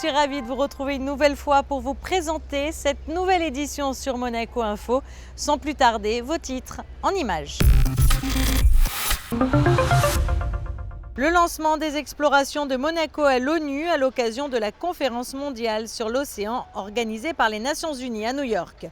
suis ravie de vous retrouver une nouvelle fois pour vous présenter cette nouvelle édition sur Monaco Info. Sans plus tarder, vos titres en images. Le lancement des explorations de Monaco à l'ONU à l'occasion de la conférence mondiale sur l'océan organisée par les Nations Unies à New York.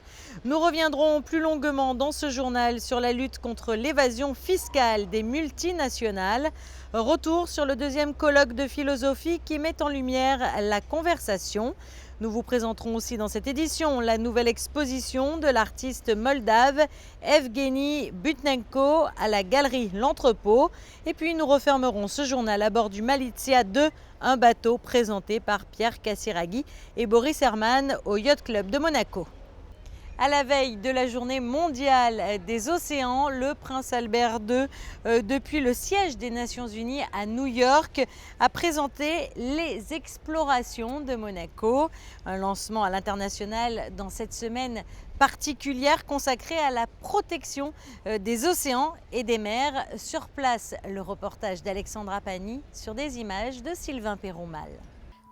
Nous reviendrons plus longuement dans ce journal sur la lutte contre l'évasion fiscale des multinationales. Retour sur le deuxième colloque de philosophie qui met en lumière la conversation. Nous vous présenterons aussi dans cette édition la nouvelle exposition de l'artiste moldave Evgeny Butnenko à la galerie L'Entrepôt. Et puis nous refermerons ce journal à bord du Malizia 2, un bateau présenté par Pierre Casiraghi et Boris Herman au Yacht Club de Monaco. À la veille de la journée mondiale des océans, le prince Albert II, depuis le siège des Nations Unies à New York, a présenté les explorations de Monaco. Un lancement à l'international dans cette semaine particulière consacrée à la protection des océans et des mers. Sur place, le reportage d'Alexandra Pani sur des images de Sylvain Perron-Mal.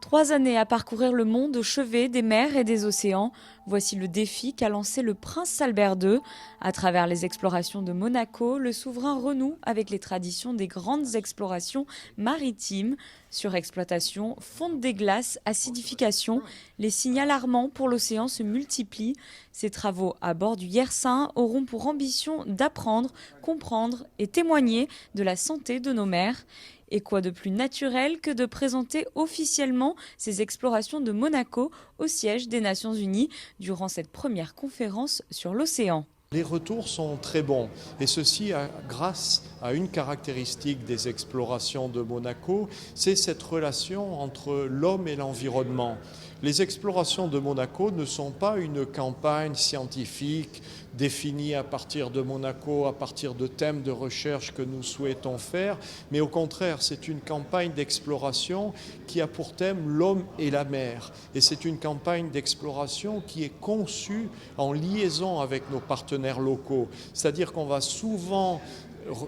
3 années à parcourir le monde au chevet des mers et des océans. Voici le défi qu'a lancé le prince Albert II. À travers les explorations de Monaco, le souverain renoue avec les traditions des grandes explorations maritimes. Surexploitation, fonte des glaces, acidification, les signes alarmants pour l'océan se multiplient. Ces travaux à bord du Yersin auront pour ambition d'apprendre, comprendre et témoigner de la santé de nos mers. Et quoi de plus naturel que de présenter officiellement ces explorations de Monaco au siège des Nations Unies durant cette première conférence sur l'océan. Les retours sont très bons et ceci grâce à une caractéristique des explorations de Monaco, c'est cette relation entre l'homme et l'environnement. Les explorations de Monaco ne sont pas une campagne scientifique définie à partir de Monaco, à partir de thèmes de recherche que nous souhaitons faire, mais au contraire, c'est une campagne d'exploration qui a pour thème l'homme et la mer. Et c'est une campagne d'exploration qui est conçue en liaison avec nos partenaires locaux. C'est-à-dire qu'on va souvent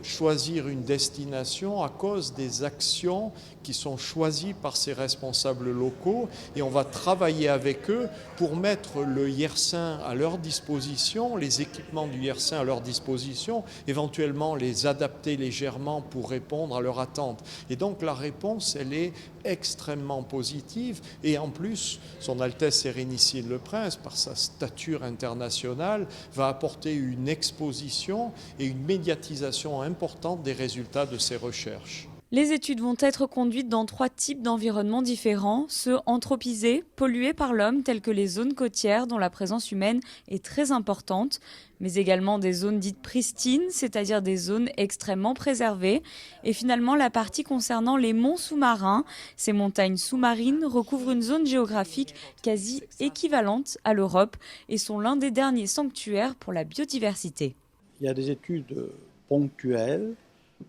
choisir une destination à cause des actions qui sont choisies par ces responsables locaux et on va travailler avec eux pour mettre le Yersin à leur disposition, les équipements du Yersin à leur disposition, éventuellement les adapter légèrement pour répondre à leurs attentes. Et donc la réponse, elle est extrêmement positive et en plus, Son Altesse Sérénissime le Prince, par sa stature internationale, va apporter une exposition et une médiatisation importante des résultats de ces recherches. Les études vont être conduites dans 3 types d'environnements différents, ceux anthropisés, pollués par l'homme, tels que les zones côtières dont la présence humaine est très importante, mais également des zones dites pristines, c'est-à-dire des zones extrêmement préservées, et finalement la partie concernant les monts sous-marins. Ces montagnes sous-marines recouvrent une zone géographique quasi équivalente à l'Europe et sont l'un des derniers sanctuaires pour la biodiversité. Il y a des études ponctuelles,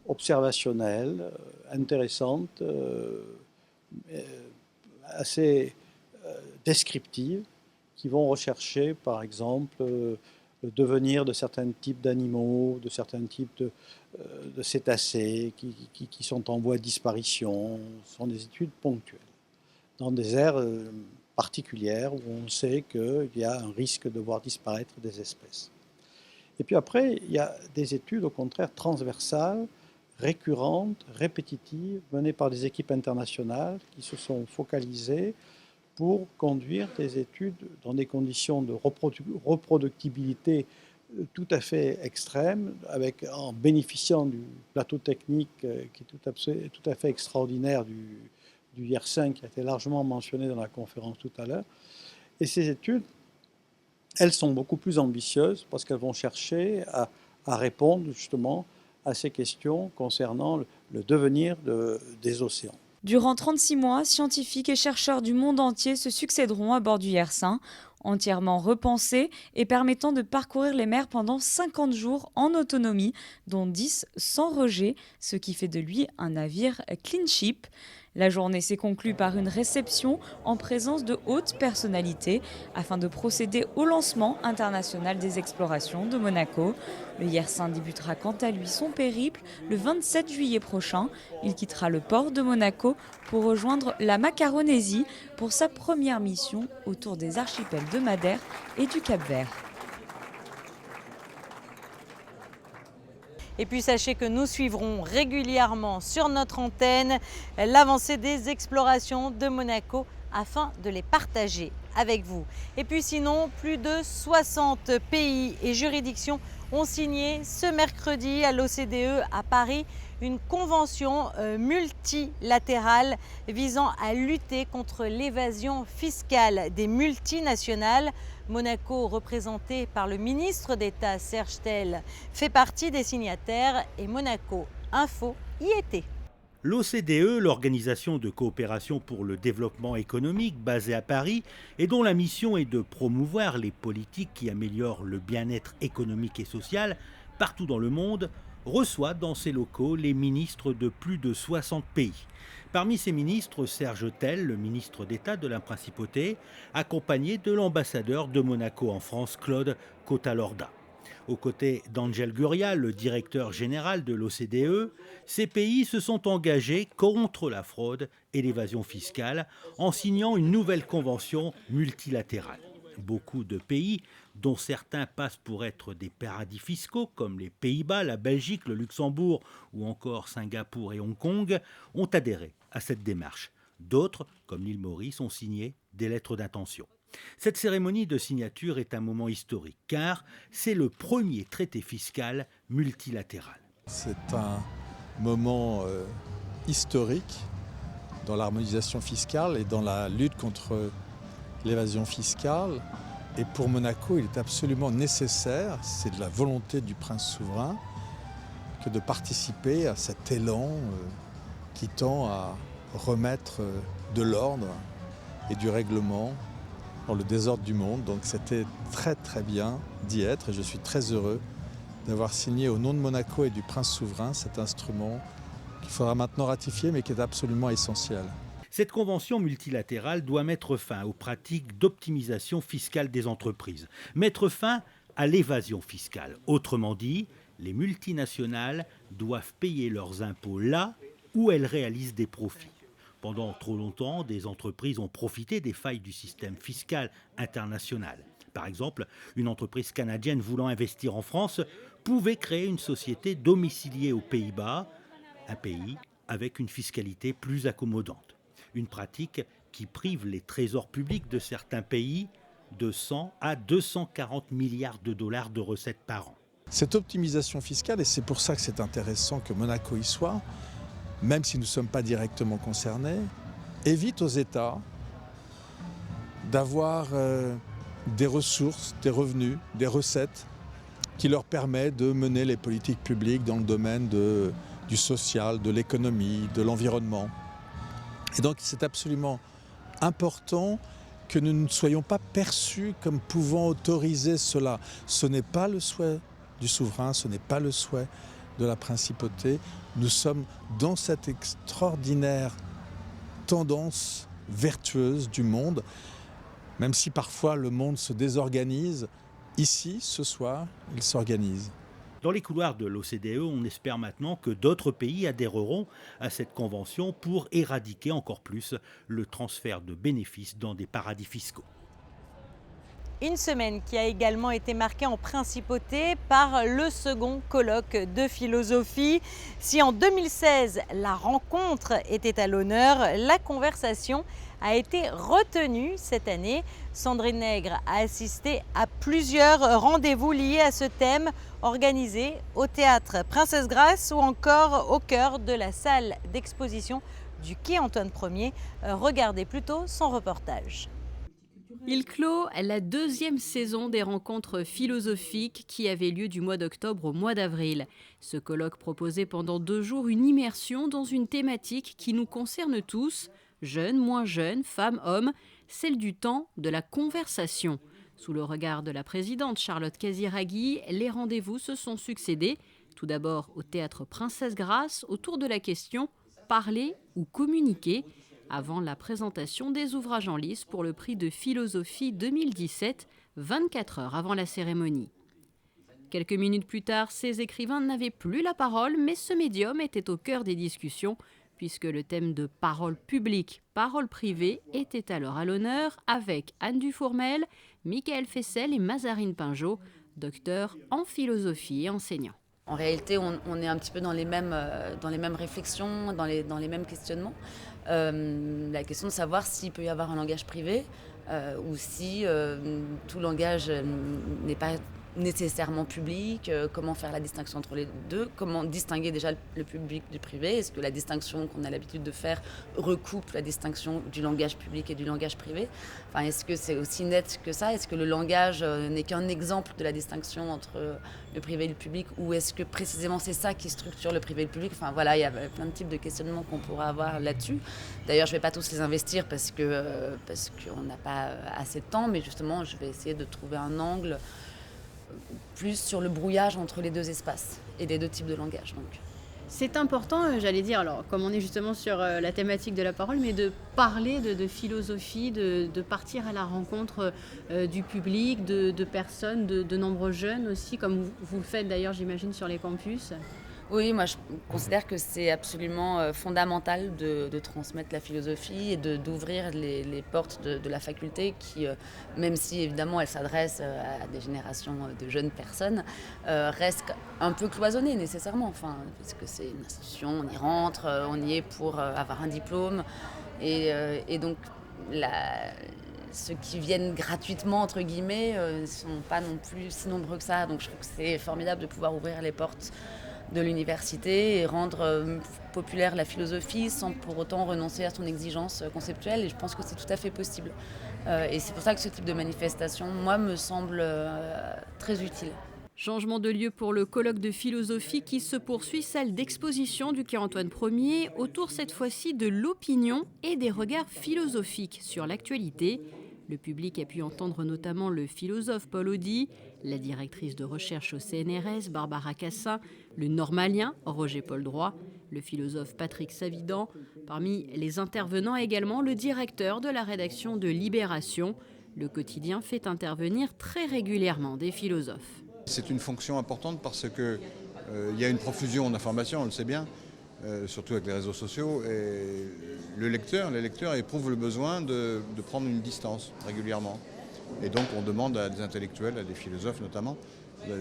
observationnelles, intéressantes, assez descriptives, qui vont rechercher par exemple le devenir de certains types d'animaux, de certains types de cétacés qui sont en voie de disparition. Ce sont des études ponctuelles, dans des aires particulières où on sait qu'il y a un risque de voir disparaître des espèces. Et puis après, il y a des études au contraire transversales, récurrentes, répétitives, menées par des équipes internationales qui se sont focalisées pour conduire des études dans des conditions de reproductibilité tout à fait extrêmes, en bénéficiant du plateau technique qui est tout à fait extraordinaire du Yersin, qui a été largement mentionné dans la conférence tout à l'heure. Et ces études, elles sont beaucoup plus ambitieuses parce qu'elles vont chercher à répondre justement à ces questions concernant le devenir des océans. Durant 36 mois, scientifiques et chercheurs du monde entier se succéderont à bord du Yersin, entièrement repensé et permettant de parcourir les mers pendant 50 jours en autonomie, dont 10 sans rejet, ce qui fait de lui un navire clean ship. La journée s'est conclue par une réception en présence de hautes personnalités afin de procéder au lancement international des explorations de Monaco. Le Yersin débutera quant à lui son périple le 27 juillet prochain. Il quittera le port de Monaco pour rejoindre la Macaronésie pour sa première mission autour des archipels de Madère et du Cap-Vert. Et puis sachez que nous suivrons régulièrement sur notre antenne l'avancée des explorations de Monaco afin de les partager avec vous. Et puis sinon, plus de 60 pays et juridictions ont signé ce mercredi à l'OCDE à Paris une convention multilatérale visant à lutter contre l'évasion fiscale des multinationales. Monaco, représenté par le ministre d'État Serge Tel, fait partie des signataires et Monaco Info y était. L'OCDE, l'Organisation de coopération pour le développement économique basée à Paris et dont la mission est de promouvoir les politiques qui améliorent le bien-être économique et social partout dans le monde, reçoit dans ses locaux les ministres de plus de 60 pays. Parmi ces ministres, Serge Tel, le ministre d'État de la Principauté, accompagné de l'ambassadeur de Monaco en France, Claude Cotalorda. Aux côtés d'Angel Gurria, le directeur général de l'OCDE, ces pays se sont engagés contre la fraude et l'évasion fiscale en signant une nouvelle convention multilatérale. Beaucoup de pays, dont certains passent pour être des paradis fiscaux, comme les Pays-Bas, la Belgique, le Luxembourg ou encore Singapour et Hong Kong, ont adhéré à cette démarche. D'autres, comme l'île Maurice, ont signé des lettres d'intention. Cette cérémonie de signature est un moment historique, car c'est le premier traité fiscal multilatéral. C'est un moment historique dans l'harmonisation fiscale et dans la lutte contre l'évasion fiscale. Et pour Monaco, il est absolument nécessaire, c'est de la volonté du prince souverain, que de participer à cet élan qui tend à remettre de l'ordre et du règlement dans le désordre du monde. Donc c'était très très bien d'y être et je suis très heureux d'avoir signé au nom de Monaco et du prince souverain cet instrument qu'il faudra maintenant ratifier mais qui est absolument essentiel. Cette convention multilatérale doit mettre fin aux pratiques d'optimisation fiscale des entreprises, mettre fin à l'évasion fiscale. Autrement dit, les multinationales doivent payer leurs impôts là où elles réalisent des profits. Pendant trop longtemps, des entreprises ont profité des failles du système fiscal international. Par exemple, une entreprise canadienne voulant investir en France pouvait créer une société domiciliée aux Pays-Bas, un pays avec une fiscalité plus accommodante. Une pratique qui prive les trésors publics de certains pays de 100 à 240 milliards de dollars de recettes par an. Cette optimisation fiscale, et c'est pour ça que c'est intéressant que Monaco y soit, même si nous ne sommes pas directement concernés, évite aux États d'avoir des ressources, des revenus, des recettes qui leur permettent de mener les politiques publiques dans le domaine du social, de l'économie, de l'environnement. Et donc c'est absolument important que nous ne soyons pas perçus comme pouvant autoriser cela. Ce n'est pas le souhait du souverain, ce n'est pas le souhait de la principauté. Nous sommes dans cette extraordinaire tendance vertueuse du monde, même si parfois le monde se désorganise, ici, ce soir, il s'organise. Dans les couloirs de l'OCDE, on espère maintenant que d'autres pays adhéreront à cette convention pour éradiquer encore plus le transfert de bénéfices dans des paradis fiscaux. Une semaine qui a également été marquée en principauté par le second colloque de philosophie. Si en 2016, la rencontre était à l'honneur, la conversation a été retenue cette année. Sandrine Nègre a assisté à plusieurs rendez-vous liés à ce thème organisés au théâtre Princesse Grace ou encore au cœur de la salle d'exposition du quai Antoine Ier. Regardez plutôt son reportage. Il clôt la deuxième saison des rencontres philosophiques qui avait lieu du mois d'octobre au mois d'avril. Ce colloque proposait pendant 2 jours une immersion dans une thématique qui nous concerne tous, jeunes, moins jeunes, femmes, hommes, celle du temps de la conversation. Sous le regard de la présidente Charlotte Casiraghi, les rendez-vous se sont succédés. Tout d'abord au théâtre Princesse Grace autour de la question « parler ou communiquer, avant la présentation des ouvrages en lice pour le prix de philosophie 2017, 24 heures avant la cérémonie. Quelques minutes plus tard, ces écrivains n'avaient plus la parole, mais ce médium était au cœur des discussions, puisque le thème de parole publique, parole privée était alors à l'honneur avec Anne Dufourmel, Michael Fessel et Mazarine Pinjot, docteurs en philosophie et enseignants. En réalité, on est un petit peu dans les mêmes réflexions, dans les mêmes questionnements. La question de savoir s'il peut y avoir un langage privé ou si tout langage n'est pas nécessairement public, comment faire la distinction entre les deux, comment distinguer déjà le public du privé, est-ce que la distinction qu'on a l'habitude de faire recoupe la distinction du langage public et du langage privé, enfin, est-ce que c'est aussi net que ça, est-ce que le langage n'est qu'un exemple de la distinction entre le privé et le public, ou est-ce que précisément c'est ça qui structure le privé et le public, enfin voilà, il y a plein de types de questionnements qu'on pourra avoir là-dessus. D'ailleurs, je ne vais pas tous les investir parce qu'on n'a pas assez de temps, mais justement, je vais essayer de trouver un angle plus sur le brouillage entre les deux espaces et les deux types de langage. Donc. C'est important, j'allais dire, alors comme on est justement sur la thématique de la parole, mais de parler de philosophie, de partir à la rencontre du public, de personnes, de nombreux jeunes aussi, comme vous le faites d'ailleurs, j'imagine, sur les campus. Oui, moi je considère que c'est absolument fondamental de transmettre la philosophie et d'ouvrir les portes de la faculté qui, même si évidemment elle s'adresse à des générations de jeunes personnes, reste un peu cloisonnée nécessairement. Enfin, parce que c'est une institution, on y rentre, on y est pour avoir un diplôme. Et donc ceux qui viennent gratuitement, entre guillemets, ne sont pas non plus si nombreux que ça. Donc je trouve que c'est formidable de pouvoir ouvrir les portes de l'université et rendre populaire la philosophie sans pour autant renoncer à son exigence conceptuelle. Et je pense que c'est tout à fait possible. Et c'est pour ça que ce type de manifestation, moi, me semble très utile. Changement de lieu pour le colloque de philosophie qui se poursuit, salle d'exposition du quai Antoine Ier, autour cette fois-ci de l'opinion et des regards philosophiques sur l'actualité. Le public a pu entendre notamment le philosophe Paul Audy, la directrice de recherche au CNRS, Barbara Cassin, le normalien, Roger-Paul Droit, le philosophe Patrick Savidan. Parmi les intervenants également, le directeur de la rédaction de Libération. Le quotidien fait intervenir très régulièrement des philosophes. C'est une fonction importante parce qu'il y a une profusion d'informations, on le sait bien, surtout avec les réseaux sociaux. Et les lecteurs éprouvent le besoin de prendre une distance régulièrement. Et donc on demande à des intellectuels, à des philosophes notamment,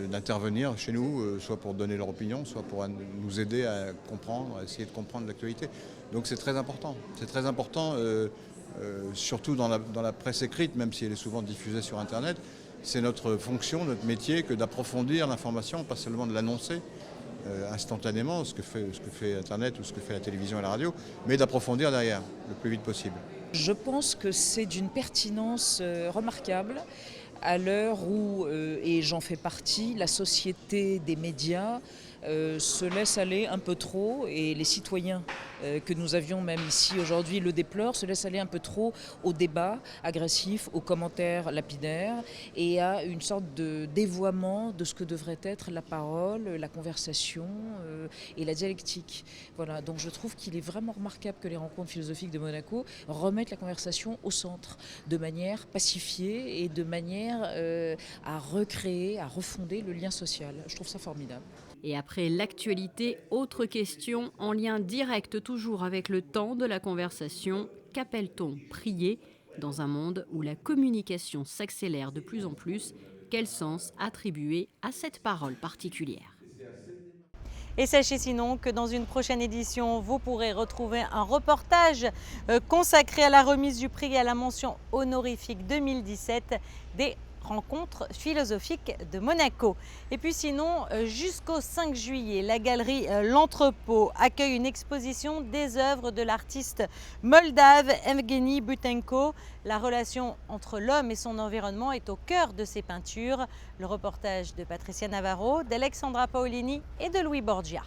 d'intervenir chez nous, soit pour donner leur opinion, soit pour nous aider à comprendre, à essayer de comprendre l'actualité. Donc c'est très important. C'est très important, surtout dans la presse écrite, même si elle est souvent diffusée sur Internet. C'est notre fonction, notre métier, que d'approfondir l'information, pas seulement de l'annoncer instantanément, ce que fait Internet ou ce que fait la télévision et la radio, mais d'approfondir derrière, le plus vite possible. Je pense que c'est d'une pertinence remarquable à l'heure où, et j'en fais partie, la société des médias se laisse aller un peu trop, et les citoyens que nous avions même ici aujourd'hui le déplorent, se laissent aller un peu trop au débat agressif, aux commentaires lapidaires et à une sorte de dévoiement de ce que devrait être la parole, la conversation et la dialectique. Voilà, donc je trouve qu'il est vraiment remarquable que les rencontres philosophiques de Monaco remettent la conversation au centre de manière pacifiée et de manière à recréer, à refonder le lien social. Je trouve ça formidable. Et après l'actualité, autre question en lien direct toujours avec le temps de la conversation. Qu'appelle-t-on prier dans un monde où la communication s'accélère de plus en plus? Quel sens attribuer à cette parole particulière? Et sachez sinon que dans une prochaine édition, vous pourrez retrouver un reportage consacré à la remise du prix et à la mention honorifique 2017 des rencontres philosophiques de Monaco. Et puis sinon, jusqu'au 5 juillet, la galerie L'Entrepôt accueille une exposition des œuvres de l'artiste moldave Evgeny Butenko. La relation entre l'homme et son environnement est au cœur de ses peintures. Le reportage de Patricia Navarro, d'Alexandra Paolini et de Louis Borgia.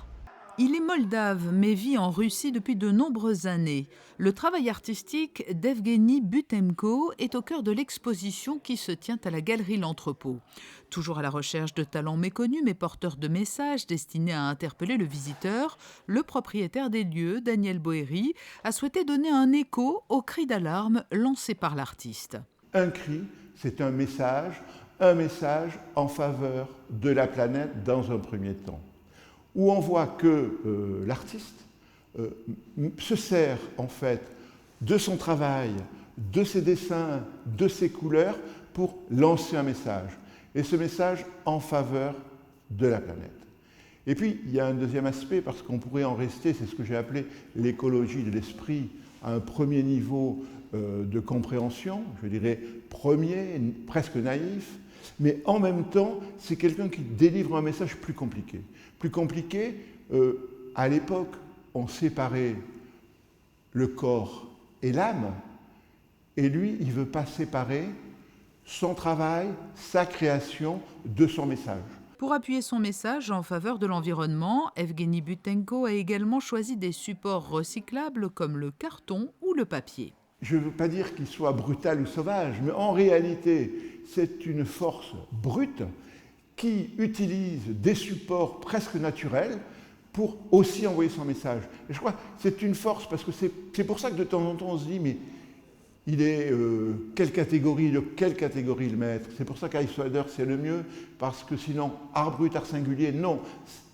Il est moldave mais vit en Russie depuis de nombreuses années. Le travail artistique d'Evgueni Butenko est au cœur de l'exposition qui se tient à la Galerie L'Entrepôt. Toujours à la recherche de talents méconnus mais porteurs de messages destinés à interpeller le visiteur, le propriétaire des lieux, Daniel Boeri, a souhaité donner un écho au cri d'alarme lancé par l'artiste. Un cri, c'est un message en faveur de la planète dans un premier temps, où on voit que l'artiste se sert en fait de son travail, de ses dessins, de ses couleurs pour lancer un message. Et ce message en faveur de la planète. Et puis, il y a un deuxième aspect, parce qu'on pourrait en rester, c'est ce que j'ai appelé l'écologie de l'esprit, à un premier niveau de compréhension, je dirais premier, presque naïf, mais en même temps, c'est quelqu'un qui délivre un message plus compliqué. Plus compliqué, à l'époque, on séparait le corps et l'âme, et lui, il ne veut pas séparer son travail, sa création de son message. Pour appuyer son message en faveur de l'environnement, Evgueni Butenko a également choisi des supports recyclables comme le carton ou le papier. Je ne veux pas dire qu'il soit brutal ou sauvage, mais en réalité, c'est une force brute qui utilise des supports presque naturels pour aussi envoyer son message. Et je crois que c'est une force, parce que c'est pour ça que de temps en temps on se dit, mais il est de quelle catégorie le mettre? C'est pour ça qu'Icewater c'est le mieux, parce que sinon, art brut, art singulier, non.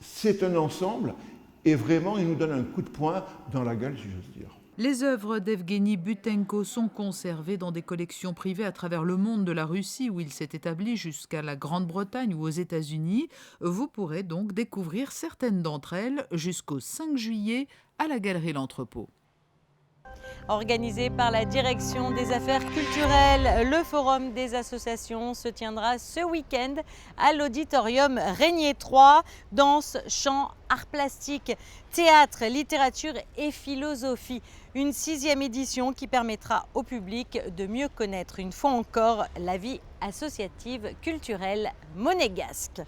C'est un ensemble, et vraiment, il nous donne un coup de poing dans la gueule, si j'ose dire. Les œuvres d'Evgueni Butenko sont conservées dans des collections privées à travers le monde, de la Russie où il s'est établi jusqu'à la Grande-Bretagne ou aux États-Unis. Vous pourrez donc découvrir certaines d'entre elles jusqu'au 5 juillet à la Galerie L'Entrepôt. Organisé par la Direction des Affaires culturelles, le Forum des associations se tiendra ce week-end à l'Auditorium Régnier 3. Danse, chant, arts plastiques, théâtre, littérature et philosophie. Une 6e édition qui permettra au public de mieux connaître une fois encore la vie associative culturelle monégasque.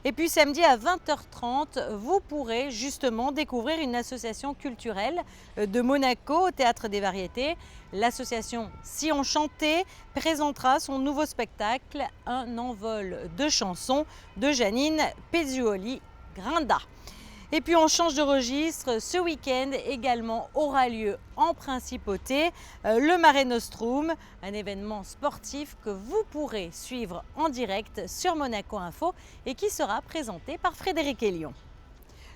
Et puis samedi à 20h30, vous pourrez justement découvrir une association culturelle de Monaco au Théâtre des Variétés. L'association Si on chantait présentera son nouveau spectacle, un envol de chansons de Janine Pezzuoli-Grinda. Et puis on change de registre, ce week-end également aura lieu en principauté le Mare Nostrum, un événement sportif que vous pourrez suivre en direct sur Monaco Info et qui sera présenté par Frédéric Hélion.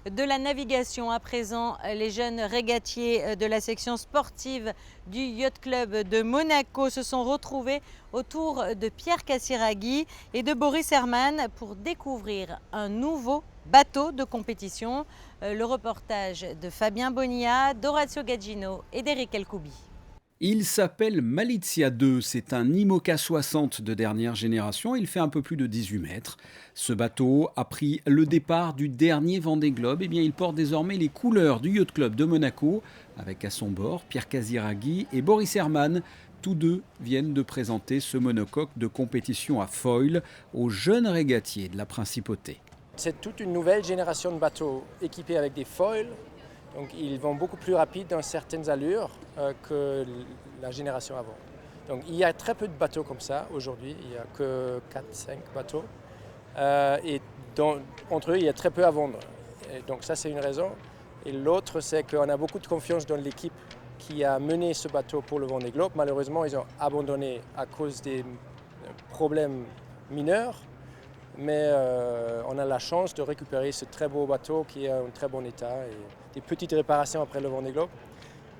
De la navigation à présent, les jeunes régatiers de la section sportive du Yacht Club de Monaco se sont retrouvés autour de Pierre Casiraghi et de Boris Herman pour découvrir un nouveau bateau de compétition. Le reportage de Fabien Bonilla, d'Orazio Gaggino et d'Éric Elkoubi. Il s'appelle Malizia 2, c'est un IMOCA 60 de dernière génération, il fait un peu plus de 18 mètres. Ce bateau a pris le départ du dernier Vendée Globe, et bien il porte désormais les couleurs du Yacht Club de Monaco, avec à son bord Pierre Casiraghi et Boris Herman. Tous deux viennent de présenter ce monocoque de compétition à foil aux jeunes régatiers de la Principauté. C'est toute une nouvelle génération de bateaux équipés avec des foils. Donc ils vont beaucoup plus rapide dans certaines allures que la génération avant. Donc il y a très peu de bateaux comme ça aujourd'hui, il n'y a que 4-5 bateaux. Et entre eux, il y a très peu à vendre. Et donc ça c'est une raison. Et l'autre c'est qu'on a beaucoup de confiance dans l'équipe qui a mené ce bateau pour le Vendée Globe. Malheureusement ils ont abandonné à cause des problèmes mineurs. Mais on a la chance de récupérer ce très beau bateau qui est en très bon état et des petites réparations après le Vendée Globe.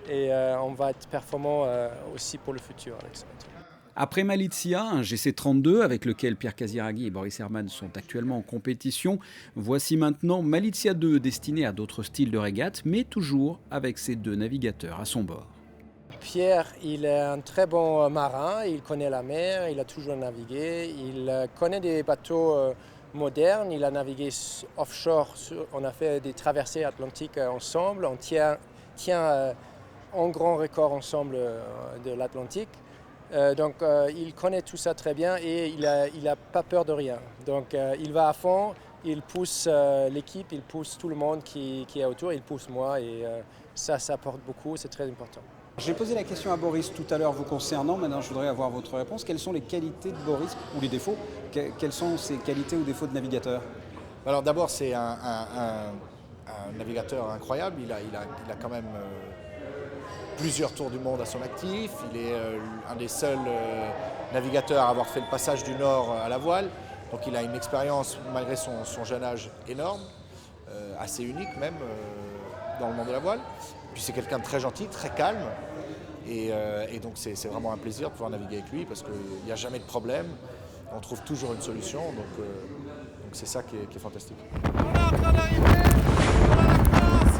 Et on va être performant aussi pour le futur avec ce bateau. Après Malizia, un GC32 avec lequel Pierre Casiraghi et Boris Herman sont actuellement en compétition, voici maintenant Malizia 2 destiné à d'autres styles de régate, mais toujours avec ses deux navigateurs à son bord. Pierre, il est un très bon marin, il connaît la mer, il a toujours navigué, il connaît des bateaux modernes, il a navigué offshore, on a fait des traversées atlantiques ensemble, on tient un grand record ensemble de l'Atlantique. Donc il connaît tout ça très bien et il a pas peur de rien. Donc il va à fond il pousse l'équipe, il pousse tout le monde qui est autour, il pousse moi et ça apporte beaucoup, c'est très important. J'ai posé la question à Boris tout à l'heure vous concernant, maintenant je voudrais avoir votre réponse. Quelles sont les qualités de Boris ou les défauts? Quelles sont ses qualités ou défauts de navigateur? Alors d'abord c'est un navigateur incroyable, il a quand même plusieurs tours du monde à son actif, il est un des seuls navigateurs à avoir fait le passage du Nord à la voile, donc il a une expérience malgré son jeune âge énorme, assez unique même dans le monde de la voile. Puis c'est quelqu'un de très gentil, très calme, et donc c'est vraiment un plaisir de pouvoir naviguer avec lui parce qu'il n'y a jamais de problème, on trouve toujours une solution, donc c'est ça qui est fantastique. On est en train d'arriver, on a la France,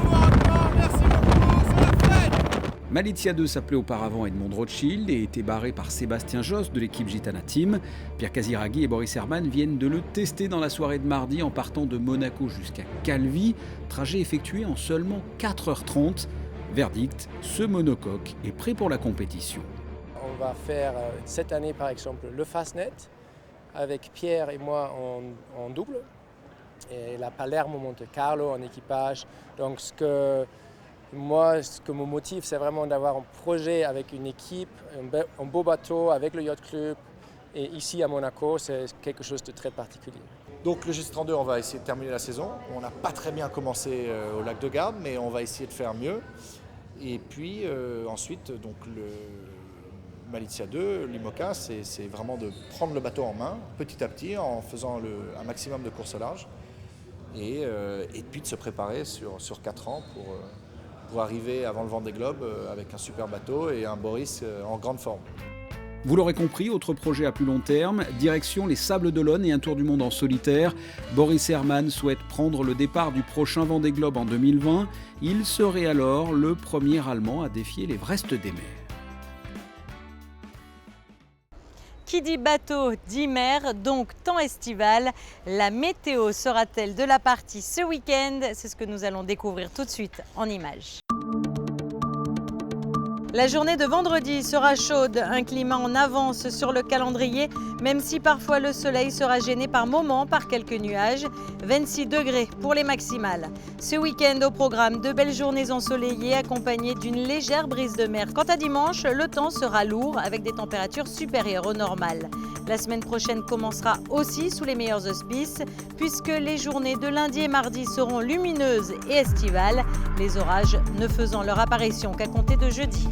nouveau record, merci beaucoup, c'est la fête. Malizia 2 s'appelait auparavant Edmond Rothschild et était barré par Sébastien Josse de l'équipe Gitana Team. Pierre Casiraghi et Boris Herrmann viennent de le tester dans la soirée de mardi en partant de Monaco jusqu'à Calvi. Trajet effectué en seulement 4h30. Verdict, ce monocoque est prêt pour la compétition. On va faire cette année par exemple le Fastnet avec Pierre et moi en double. Et la Palermo Monte Carlo en équipage. Donc ce que me motive, c'est vraiment d'avoir un projet avec une équipe, un beau bateau avec le Yacht Club. Et ici à Monaco, c'est quelque chose de très particulier. Donc le GC32, on va essayer de terminer la saison. On n'a pas très bien commencé au lac de Garde, mais on va essayer de faire mieux. Et puis ensuite, donc le Malizia 2, l'IMOCA, c'est vraiment de prendre le bateau en main, petit à petit, en faisant un maximum de courses au large. Et puis de se préparer sur 4 ans pour arriver avant le Vendée Globe avec un super bateau et un Boris en grande forme. Vous l'aurez compris, autre projet à plus long terme, direction les Sables d'Olonne et un tour du monde en solitaire. Boris Herrmann souhaite prendre le départ du prochain Vendée Globe en 2020. Il serait alors le premier Allemand à défier l'Everest des mers. Qui dit bateau dit mer, donc temps estival. La météo sera-t-elle de la partie ce week-end? C'est ce que nous allons découvrir tout de suite en images. La journée de vendredi sera chaude, un climat en avance sur le calendrier, même si parfois le soleil sera gêné par moments par quelques nuages. 26 degrés pour les maximales. Ce week-end au programme, de belles journées ensoleillées accompagnées d'une légère brise de mer. Quant à dimanche, le temps sera lourd avec des températures supérieures au normal. La semaine prochaine commencera aussi sous les meilleurs auspices, puisque les journées de lundi et mardi seront lumineuses et estivales, les orages ne faisant leur apparition qu'à compter de jeudi.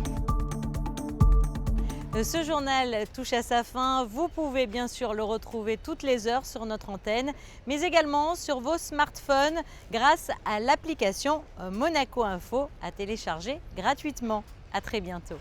Ce journal touche à sa fin. Vous pouvez bien sûr le retrouver toutes les heures sur notre antenne, mais également sur vos smartphones grâce à l'application Monaco Info à télécharger gratuitement. À très bientôt.